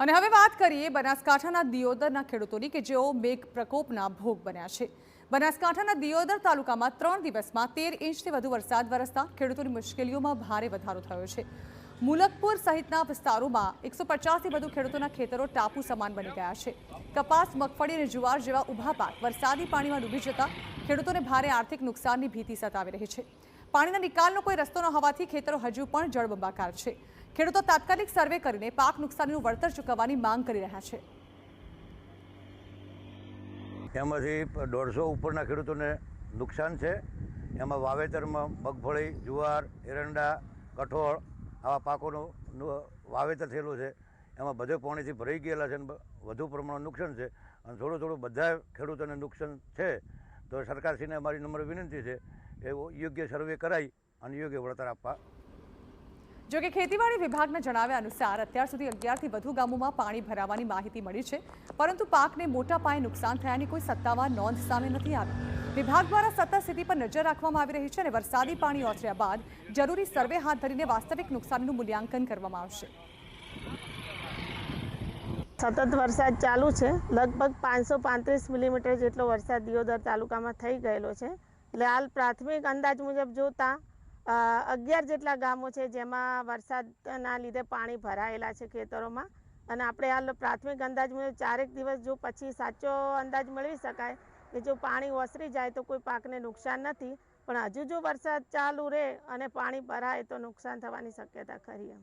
અને હવે વાત કરીએ બનાસકાંઠાના દિયોદરના ખેડૂતોની કે જેઓ મેઘ પ્રકોપના ભોગ બન્યા છે। બનાસકાંઠાના દિયોદર તાલુકામાં 3 દિવસમાં 13 ઇંચથી વધુ વરસાદ વરસતા ખેડૂતોની મુશ્કેલીઓમાં ભારે વધારો થયો છે। મુલકપુર સહિતના વિસ્તારોમાં 150થી વધુ ખેડૂતોના ખેતરો ટાપુ સમાન બની ગયા છે। કપાસ, મગફળી અને જુવાર જેવા ઊભા પાક વરસાદી પાણીમાં ડૂબી જતા ખેડૂતોને ભારે આર્થિક નુકસાનની ભીતિ સતાવી રહી છે। પાણીના નિકાલનો કોઈ રસ્તો ન હોવાથી ખેતરો હજુ પણ જળબંબાકાર છે। ખેડૂતો તાત્કાલિક સર્વે કરીને પાક નુકસાનીનું વળતર ચૂકવવાની માંગ કરી રહ્યા છે। એમાંથી 150 ઉપરના ખેડૂતોને નુકસાન છે। એમાં વાવેતરમાં મગફળી, જુવાર, એરંડા, કઠોળ આવા પાકોનું વાવેતર થયેલું છે। એમાં બધે પાણીથી ભરાઈ ગયેલા છે અને વધુ પ્રમાણમાં નુકસાન છે અને થોડું બધા ખેડૂતોને નુકસાન છે। તો સરકારશ્રીને અમારી નમ્ર વિનંતી છે એ યોગ્ય સર્વે કરાઈ અને યોગ્ય વળતર આપવા। જો કે ખેતીવાડી વિભાગના જણાવ્યા અનુસાર અત્યાર સુધી 11થી વધુ ગામોમાં પાણી ભરાવાની માહિતી મળી છે, પરંતુ પાકને મોટા પાયે નુકસાન થયાની કોઈ સત્તાવાર નોંધ સામે નથી આવી। વિભાગ દ્વારા સતત સ્થિતિ પર નજર રાખવામાં આવી રહી છે અને વરસાદી પાણી ઓસર્યા બાદ જરૂરી સર્વે હાથ ધરીને વાસ્તવિક નુકસાનનું મૂલ્યાંકન કરવામાં આવશે। સતત વરસાદ ચાલુ છે। લગભગ 535 મિલીમીટર જેટલો વરસાદ દિયોદર તાલુકામાં થઈ ગયેલો છે। એટલે હાલ પ્રાથમિક અંદાજ મુજબ જોતા 11 જેટલા ગામો છે જેમાં વરસાદના લીધે પાણી ભરાયેલા છે ખેતરોમાં, અને આપણે હાલ પ્રાથમિક અંદાજ મુજબ 4 દિવસ જો પછી સાચો અંદાજ મેળવી શકાય કે જો પાણી ઓસરી જાય તો કોઈ પાકને નુકસાન નથી, પણ હજુ જો વરસાદ ચાલુ રહે અને પાણી ભરાય તો નુકસાન થવાની શક્યતા ખરી।